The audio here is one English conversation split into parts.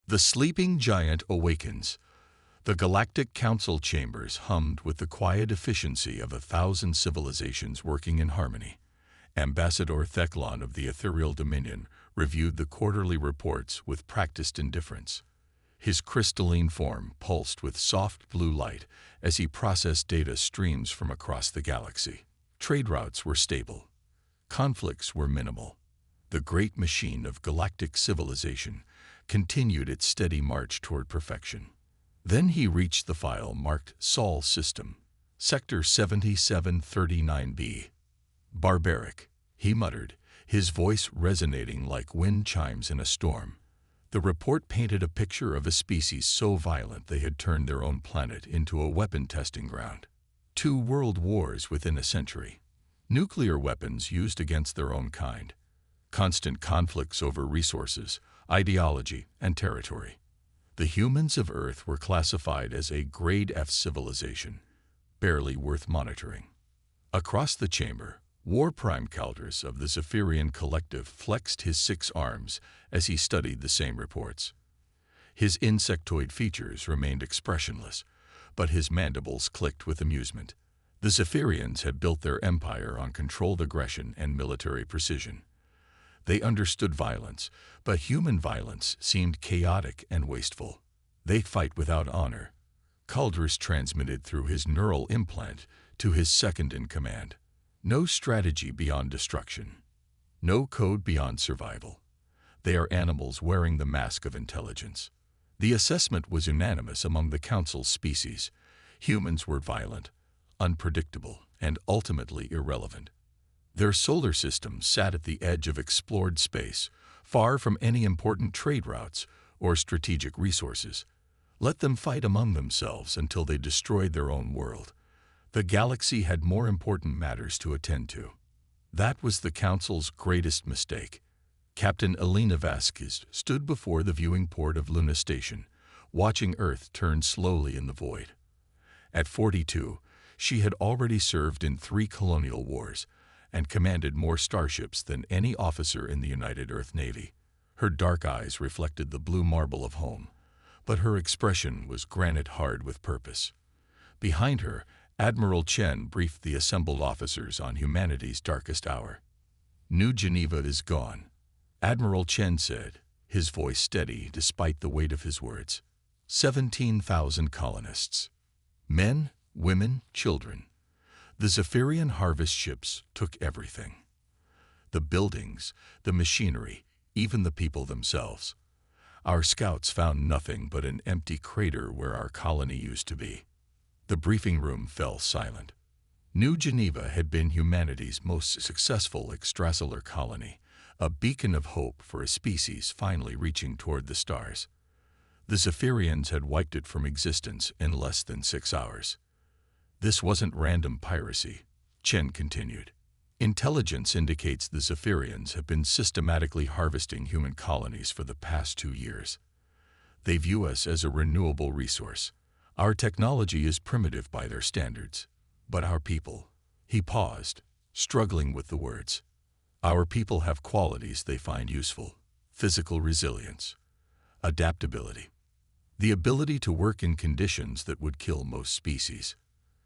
The sleeping giant awakens. The Galactic Council chambers hummed with the quiet efficiency of 1,000 civilizations working in harmony. Ambassador Theclon of the Ethereal Dominion reviewed the quarterly reports with practiced indifference. His crystalline form pulsed with soft blue light as he processed data streams from across the galaxy. Trade routes were stable. Conflicts were minimal. The great machine of galactic civilization continued its steady march toward perfection. Then he reached the file marked Sol System, Sector 7739B. Barbaric, he muttered, his voice resonating like wind chimes in a storm. The report painted a picture of a species so violent they had turned their own planet into a weapon testing ground. 2 world wars within a century. Nuclear weapons used against their own kind. Constant conflicts over resources, ideology, and territory. The humans of Earth were classified as a Grade F civilization, barely worth monitoring. Across the chamber, War Prime Calders of the Zephyrian Collective flexed his 6 arms as he studied the same reports. His insectoid features remained expressionless, but his mandibles clicked with amusement. The Zephyrians had built their empire on controlled aggression and military precision. They understood violence, but human violence seemed chaotic and wasteful. They fight without honor. Calders transmitted through his neural implant to his second-in-command. No strategy beyond destruction. No code beyond survival. They are animals wearing the mask of intelligence. The assessment was unanimous among the Council's species. Humans were violent, unpredictable, and ultimately irrelevant. Their solar system sat at the edge of explored space, far from any important trade routes or strategic resources. Let them fight among themselves until they destroyed their own world. The galaxy had more important matters to attend to. That was the Council's greatest mistake. Captain Elena Vasquez stood before the viewing port of Luna Station, watching Earth turn slowly in the void. At 42, she had already served in 3 colonial wars and commanded more starships than any officer in the United Earth Navy. Her dark eyes reflected the blue marble of home, but her expression was granite hard with purpose. Behind her, Admiral Chen briefed the assembled officers on humanity's darkest hour. New Geneva is gone, Admiral Chen said, his voice steady despite the weight of his words. 17,000 colonists. Men, women, children. The Zephyrian harvest ships took everything. The buildings, the machinery, even the people themselves. Our scouts found nothing but an empty crater where our colony used to be. The briefing room fell silent. New Geneva had been humanity's most successful extrasolar colony, a beacon of hope for a species finally reaching toward the stars. The Zephyrians had wiped it from existence in less than 6 hours. This wasn't random piracy, Chen continued. Intelligence indicates the Zephyrians have been systematically harvesting human colonies for the past 2 years. They view us as a renewable resource. Our technology is primitive by their standards, but our people. He paused, struggling with the words. Our people have qualities they find useful: physical resilience, adaptability, the ability to work in conditions that would kill most species.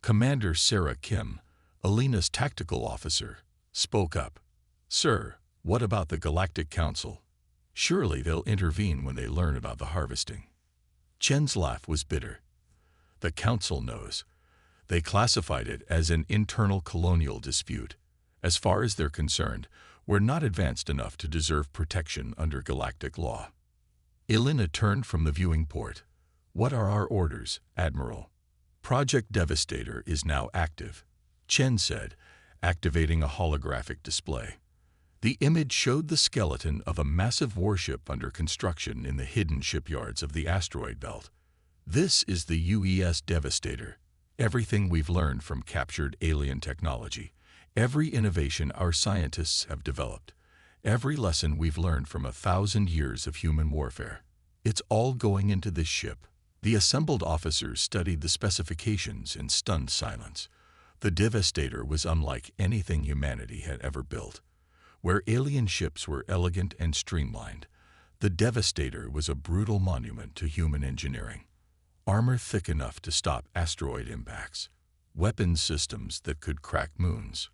Commander Sarah Kim, Alina's tactical officer, spoke up. Sir, what about the Galactic Council? Surely they'll intervene when they learn about the harvesting. Chen's laugh was bitter. The Council knows. They classified it as an internal colonial dispute. As far as they're concerned, we're not advanced enough to deserve protection under galactic law. Elena turned from the viewing port. What are our orders, Admiral? Project Devastator is now active, Chen said, activating a holographic display. The image showed the skeleton of a massive warship under construction in the hidden shipyards of the asteroid belt. This is the UES Devastator. Everything we've learned from captured alien technology, every innovation our scientists have developed, every lesson we've learned from 1,000 years of human warfare. It's all going into this ship. The assembled officers studied the specifications in stunned silence. The Devastator was unlike anything humanity had ever built. Where alien ships were elegant and streamlined, The Devastator was a brutal monument to human engineering. Armor thick enough to stop asteroid impacts, weapons systems that could crack moons,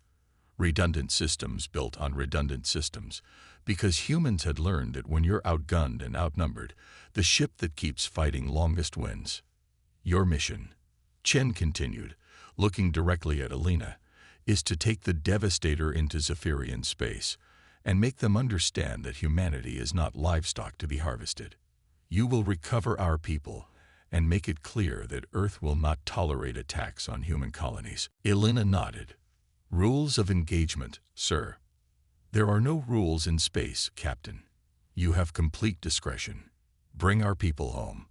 redundant systems built on redundant systems, because humans had learned that when you're outgunned and outnumbered, the ship that keeps fighting longest wins. Your mission, Chen continued, looking directly at Alina, is to take the Devastator into Zephyrian space and make them understand that humanity is not livestock to be harvested. You will recover our people and make it clear that Earth will not tolerate attacks on human colonies. Alina nodded. Rules of engagement, sir. There are no rules in space, Captain. You have complete discretion. Bring our people home.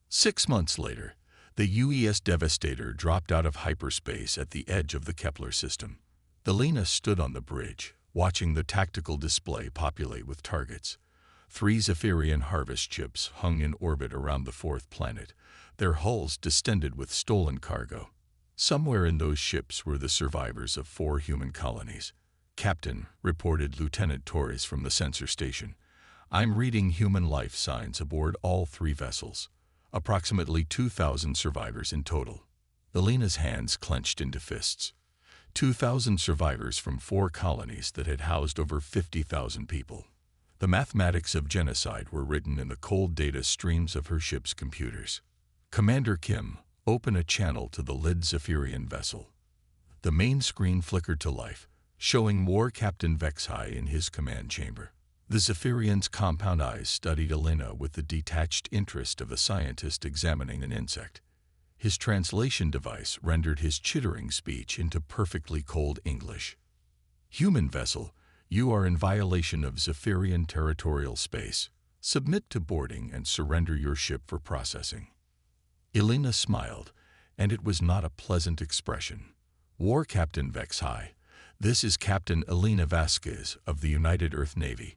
6 months later, the UES Devastator dropped out of hyperspace at the edge of the Kepler system. Alina stood on the bridge, watching the tactical display populate with targets. 3 Zephyrian harvest ships hung in orbit around the 4th planet, their hulls distended with stolen cargo. Somewhere in those ships were the survivors of 4 human colonies. Captain, reported Lieutenant Torres from the sensor station, I'm reading human life signs aboard all 3 vessels. Approximately 2,000 survivors in total. Alina's hands clenched into fists. 2,000 survivors from 4 colonies that had housed over 50,000 people. The mathematics of genocide were written in the cold data streams of her ship's computers. Commander Kim, open a channel to the Lid Zephyrian vessel. The main screen flickered to life, showing War Captain Vexhai in his command chamber. The Zephyrian's compound eyes studied Alina with the detached interest of a scientist examining an insect. His translation device rendered his chittering speech into perfectly cold English. Human vessel, you are in violation of Zephyrian territorial space. Submit to boarding and surrender your ship for processing. Alina smiled, and it was not a pleasant expression. War Captain Vexhai, this is Captain Alina Vasquez of the United Earth Navy.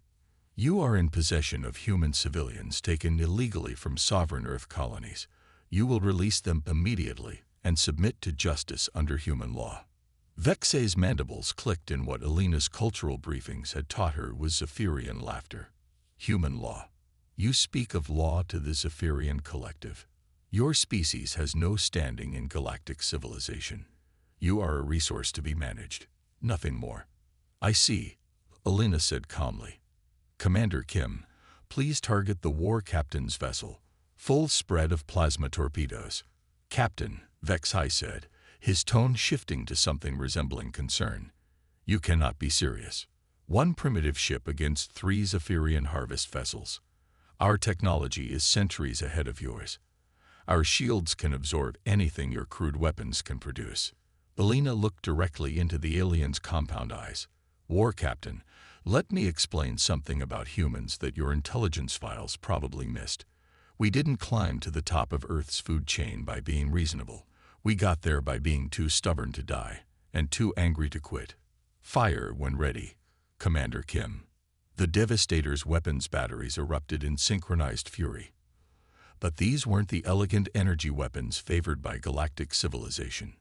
You are in possession of human civilians taken illegally from sovereign Earth colonies. You will release them immediately and submit to justice under human law. Vexay's mandibles clicked in what Alina's cultural briefings had taught her was Zephyrian laughter. Human law. You speak of law to the Zephyrian collective. Your species has no standing in galactic civilization. You are a resource to be managed, nothing more. I see, Alina said calmly. Commander Kim, please target the War Captain's vessel. Full spread of plasma torpedoes. Captain, Vexhai said, his tone shifting to something resembling concern. You cannot be serious. 1 primitive ship against 3 Zephyrian harvest vessels. Our technology is centuries ahead of yours. Our shields can absorb anything your crude weapons can produce. Alina looked directly into the alien's compound eyes. War Captain, let me explain something about humans that your intelligence files probably missed. We didn't climb to the top of Earth's food chain by being reasonable. We got there by being too stubborn to die and too angry to quit. Fire when ready, Commander Kim. The Devastator's weapons batteries erupted in synchronized fury. But these weren't the elegant energy weapons favored by galactic civilization.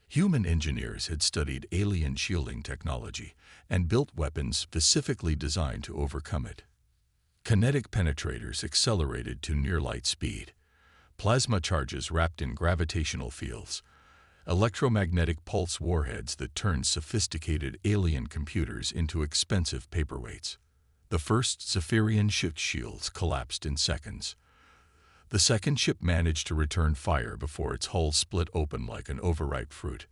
Human engineers had studied alien shielding technology and built weapons specifically designed to overcome it. Kinetic penetrators accelerated to near-light speed, plasma charges wrapped in gravitational fields, electromagnetic pulse warheads that turned sophisticated alien computers into expensive paperweights. The first Zephyrian ship shields collapsed in seconds. The second ship managed to return fire before its hull split open like an overripe fruit.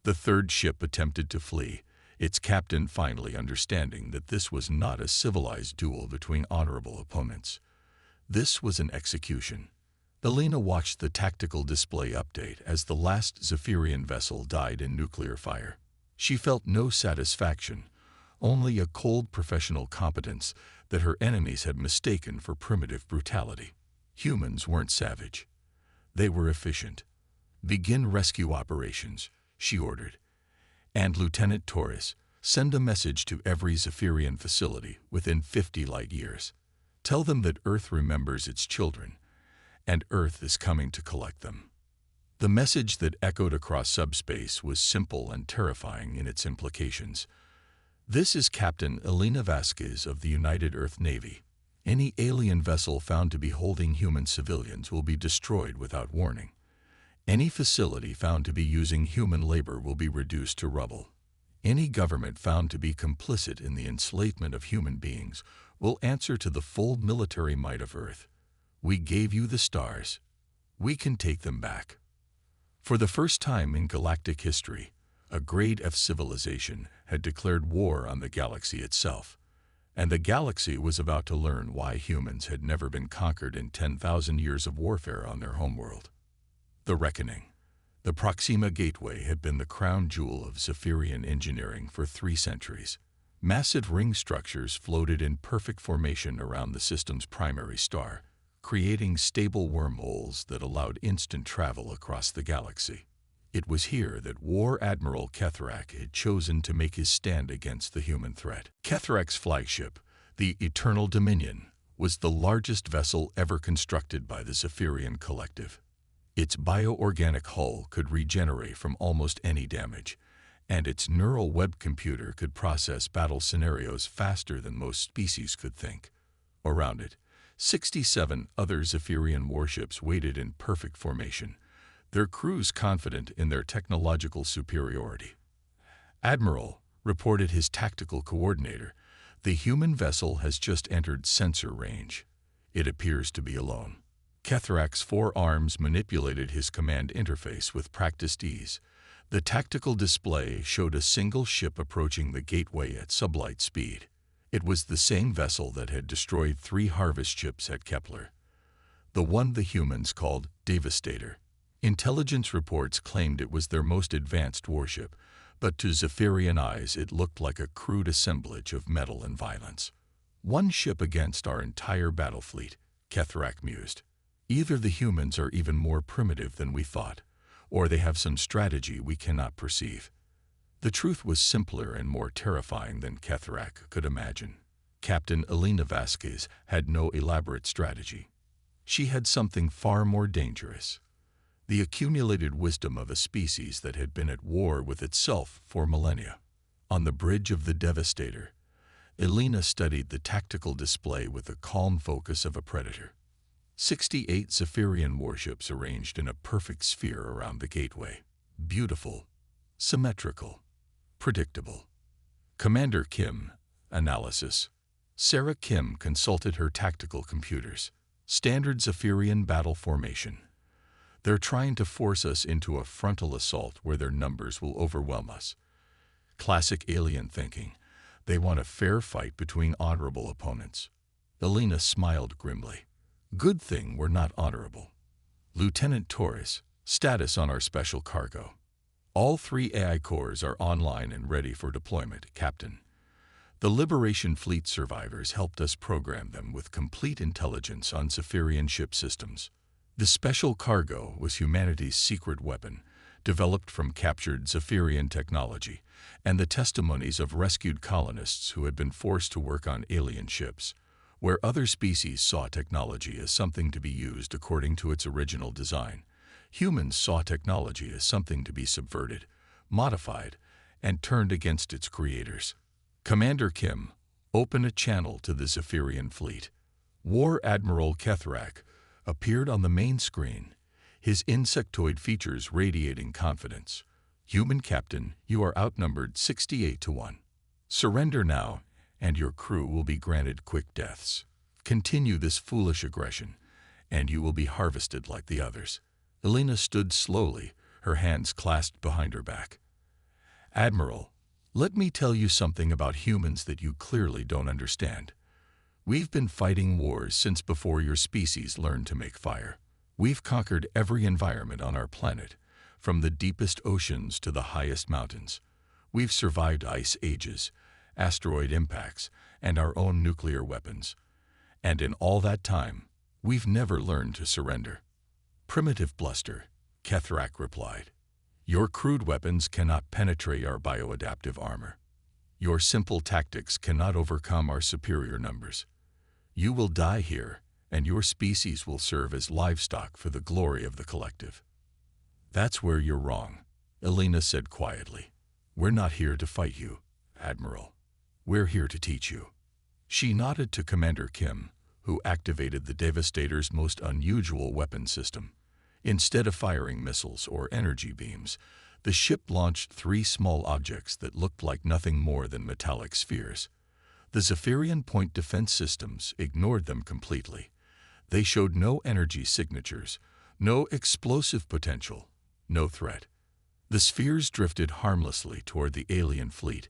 The third ship attempted to flee, its captain finally understanding that this was not a civilized duel between honorable opponents. This was an execution. Alina watched the tactical display update as the last Zephyrian vessel died in nuclear fire. She felt no satisfaction, only a cold professional competence that her enemies had mistaken for primitive brutality. Humans weren't savage. They were efficient. Begin rescue operations, she ordered. And Lieutenant Torres, send a message to every Zephyrian facility within 50 light years. Tell them that Earth remembers its children, and Earth is coming to collect them. The message that echoed across subspace was simple and terrifying in its implications. This is Captain Alina Vasquez of the United Earth Navy. Any alien vessel found to be holding human civilians will be destroyed without warning. Any facility found to be using human labor will be reduced to rubble. Any government found to be complicit in the enslavement of human beings will answer to the full military might of Earth. We gave you the stars. We can take them back. For the first time in galactic history, a grade F civilization had declared war on the galaxy itself, and the galaxy was about to learn why humans had never been conquered in 10,000 years of warfare on their homeworld. The Reckoning. The Proxima Gateway had been the crown jewel of Zephyrian engineering for 3 centuries. Massive ring structures floated in perfect formation around the system's primary star, creating stable wormholes that allowed instant travel across the galaxy. It was here that War Admiral Kethrak had chosen to make his stand against the human threat. Kethrak's flagship, the Eternal Dominion, was the largest vessel ever constructed by the Zephyrian Collective. Its bioorganic hull could regenerate from almost any damage, and its neural web computer could process battle scenarios faster than most species could think. Around it, 67 other Zephyrian warships waited in perfect formation, their crews confident in their technological superiority. Admiral, reported his tactical coordinator, the human vessel has just entered sensor range. It appears to be alone. Kethrak's 4 arms manipulated his command interface with practiced ease. The tactical display showed a single ship approaching the gateway at sublight speed. It was the same vessel that had destroyed 3 harvest ships at Kepler. The one the humans called Devastator. Intelligence reports claimed it was their most advanced warship, but to Zephyrian eyes it looked like a crude assemblage of metal and violence. One ship against our entire battle fleet, Kethrak mused. Either the humans are even more primitive than we thought, or they have some strategy we cannot perceive. The truth was simpler and more terrifying than Kethrak could imagine. Captain Elena Vasquez had no elaborate strategy. She had something far more dangerous: the accumulated wisdom of a species that had been at war with itself for millennia. On the bridge of the Devastator, Elena studied the tactical display with the calm focus of a predator. 68 Zephyrian warships arranged in a perfect sphere around the gateway. Beautiful, symmetrical, predictable. Commander Kim, analysis. Sarah Kim consulted her tactical computers. Standard Zephyrian battle formation. They're trying to force us into a frontal assault where their numbers will overwhelm us. Classic alien thinking. They want a fair fight between honorable opponents. Elena smiled grimly. Good thing we're not honorable. Lieutenant Torres, status on our special cargo. All 3 AI cores are online and ready for deployment, Captain. The Liberation Fleet survivors helped us program them with complete intelligence on Zephyrian ship systems. The special cargo was humanity's secret weapon, developed from captured Zephyrian technology, and the testimonies of rescued colonists who had been forced to work on alien ships. Where other species saw technology as something to be used according to its original design, humans saw technology as something to be subverted, modified, and turned against its creators. Commander Kim, open a channel to the Zephyrian fleet. War Admiral Kethrak appeared on the main screen, his insectoid features radiating confidence. Human Captain, you are outnumbered 68-1. Surrender now, and your crew will be granted quick deaths. Continue this foolish aggression, and you will be harvested like the others. Elena stood slowly, her hands clasped behind her back. Admiral, let me tell you something about humans that you clearly don't understand. We've been fighting wars since before your species learned to make fire. We've conquered every environment on our planet, from the deepest oceans to the highest mountains. We've survived ice ages, asteroid impacts, and our own nuclear weapons. And in all that time, we've never learned to surrender. Primitive bluster, Kethrak replied. Your crude weapons cannot penetrate our bioadaptive armor. Your simple tactics cannot overcome our superior numbers. You will die here, and your species will serve as livestock for the glory of the collective. That's where you're wrong, Elena said quietly. We're not here to fight you, Admiral. We're here to teach you. She nodded to Commander Kim, who activated the Devastator's most unusual weapon system. Instead of firing missiles or energy beams, the ship launched 3 small objects that looked like nothing more than metallic spheres. The Zephyrian point defense systems ignored them completely. They showed no energy signatures, no explosive potential, no threat. The spheres drifted harmlessly toward the alien fleet,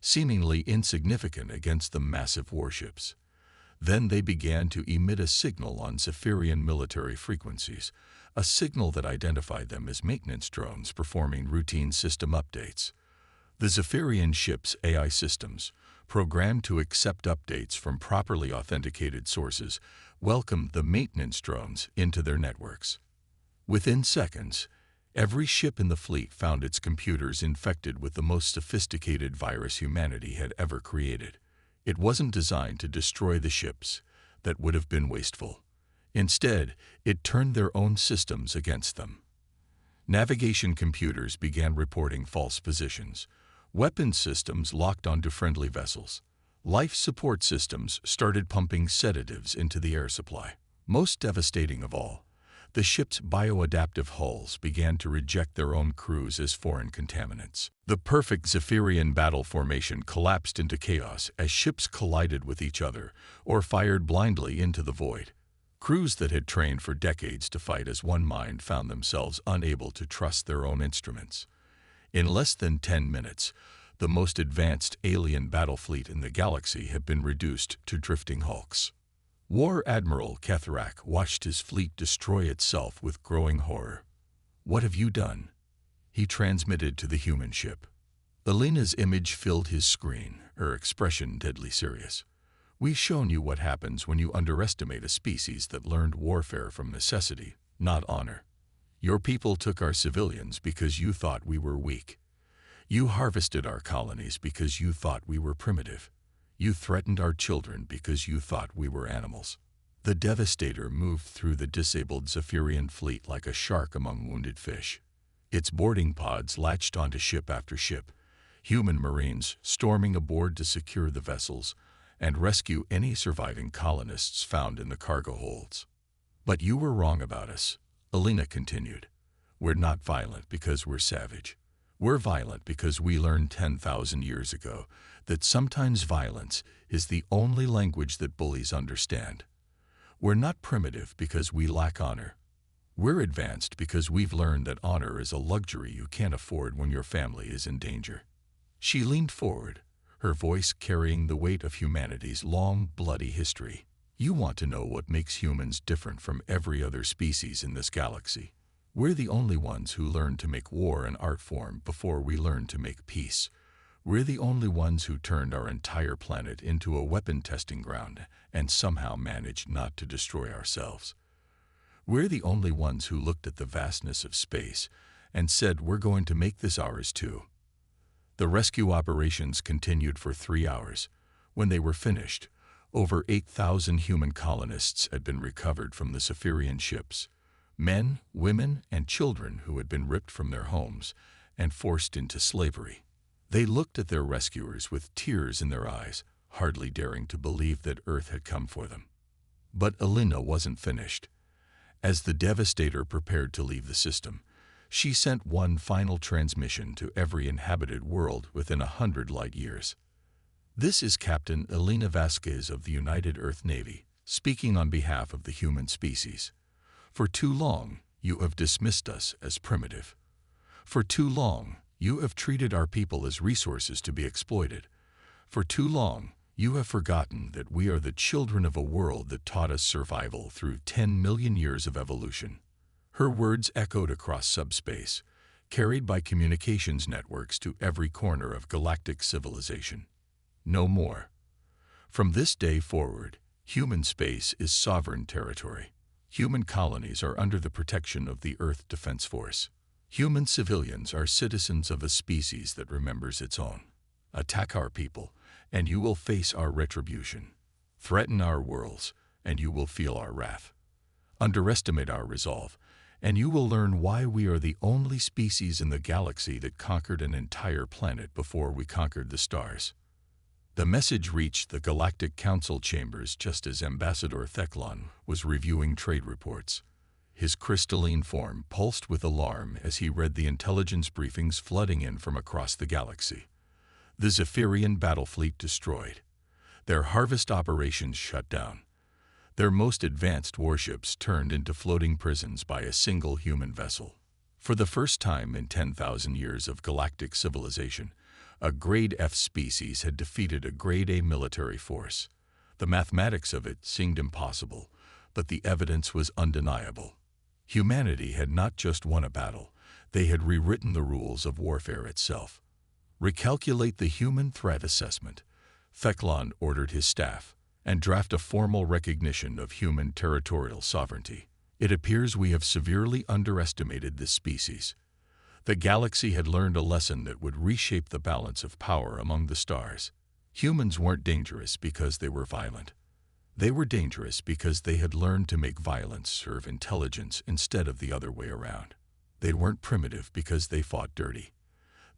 seemingly insignificant against the massive warships. Then they began to emit a signal on Zephyrian military frequencies, a signal that identified them as maintenance drones performing routine system updates. The Zephyrian ship's AI systems, programmed to accept updates from properly authenticated sources, welcomed the maintenance drones into their networks. Within seconds, every ship in the fleet found its computers infected with the most sophisticated virus humanity had ever created. It wasn't designed to destroy the ships. That would have been wasteful. Instead, it turned their own systems against them. Navigation computers began reporting false positions. Weapons systems locked onto friendly vessels. Life support systems started pumping sedatives into the air supply. Most devastating of all, the ship's bioadaptive hulls began to reject their own crews as foreign contaminants. The perfect Zephyrian battle formation collapsed into chaos as ships collided with each other or fired blindly into the void. Crews that had trained for decades to fight as one mind found themselves unable to trust their own instruments. In less than 10 minutes, the most advanced alien battle fleet in the galaxy had been reduced to drifting hulks. War Admiral Ketharak watched his fleet destroy itself with growing horror. "What have you done?" he transmitted to the human ship. Alina's image filled his screen, her expression deadly serious. "We've shown you what happens when you underestimate a species that learned warfare from necessity, not honor. Your people took our civilians because you thought we were weak. You harvested our colonies because you thought we were primitive. You threatened our children because you thought we were animals." The Devastator moved through the disabled Zephyrian fleet like a shark among wounded fish. Its boarding pods latched onto ship after ship, human marines storming aboard to secure the vessels and rescue any surviving colonists found in the cargo holds. "But you were wrong about us," Alina continued. "We're not violent because we're savage. We're violent because we learned 10,000 years ago that sometimes violence is the only language that bullies understand. We're not primitive because we lack honor. We're advanced because we've learned that honor is a luxury you can't afford when your family is in danger." She leaned forward, her voice carrying the weight of humanity's long, bloody history. "You want to know what makes humans different from every other species in this galaxy. We're the only ones who learned to make war an art form before we learned to make peace. We're the only ones who turned our entire planet into a weapon testing ground and somehow managed not to destroy ourselves. We're the only ones who looked at the vastness of space and said we're going to make this ours too." The rescue operations continued for 3 hours. When they were finished, over 8,000 human colonists had been recovered from the Zephyrian ships. Men, women, and children who had been ripped from their homes and forced into slavery. They looked at their rescuers with tears in their eyes, hardly daring to believe that Earth had come for them. But Alina wasn't finished. As the Devastator prepared to leave the system, she sent one final transmission to every inhabited world within 100 light years. "This is Captain Alina Vasquez of the United Earth Navy, speaking on behalf of the human species. For too long, you have dismissed us as primitive. For too long, you have treated our people as resources to be exploited. For too long, you have forgotten that we are the children of a world that taught us survival through 10 million years of evolution." Her words echoed across subspace, carried by communications networks to every corner of galactic civilization. No more. From this day forward, human space is sovereign territory. Human colonies are under the protection of the Earth Defense Force. Human civilians are citizens of a species that remembers its own. Attack our people, and you will face our retribution. Threaten our worlds, and you will feel our wrath. Underestimate our resolve, and you will learn why we are the only species in the galaxy that conquered an entire planet before we conquered the stars. The message reached the Galactic Council chambers just as Ambassador Theklan was reviewing trade reports. His crystalline form pulsed with alarm as he read the intelligence briefings flooding in from across the galaxy. The Zephyrian battle fleet destroyed. Their harvest operations shut down. Their most advanced warships turned into floating prisons by a single human vessel. For the first time in 10,000 years of galactic civilization, a Grade F species had defeated a Grade A military force. The mathematics of it seemed impossible, but the evidence was undeniable. Humanity had not just won a battle, they had rewritten the rules of warfare itself. Recalculate the human threat assessment. Theklan ordered his staff, and draft a formal recognition of human territorial sovereignty. It appears we have severely underestimated this species. The galaxy had learned a lesson that would reshape the balance of power among the stars. Humans weren't dangerous because they were violent. They were dangerous because they had learned to make violence serve intelligence instead of the other way around. They weren't primitive because they fought dirty.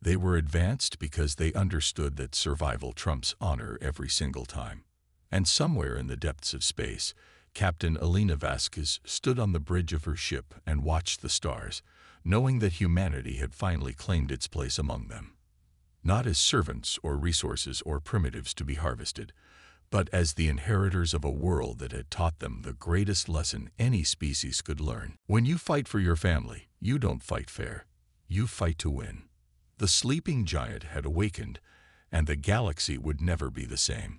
They were advanced because they understood that survival trumps honor every single time. And somewhere in the depths of space, Captain Elena Vasquez stood on the bridge of her ship and watched the stars, knowing that humanity had finally claimed its place among them. Not as servants or resources or primitives to be harvested, but as the inheritors of a world that had taught them the greatest lesson any species could learn. When you fight for your family, you don't fight fair. You fight to win. The sleeping giant had awakened, and the galaxy would never be the same.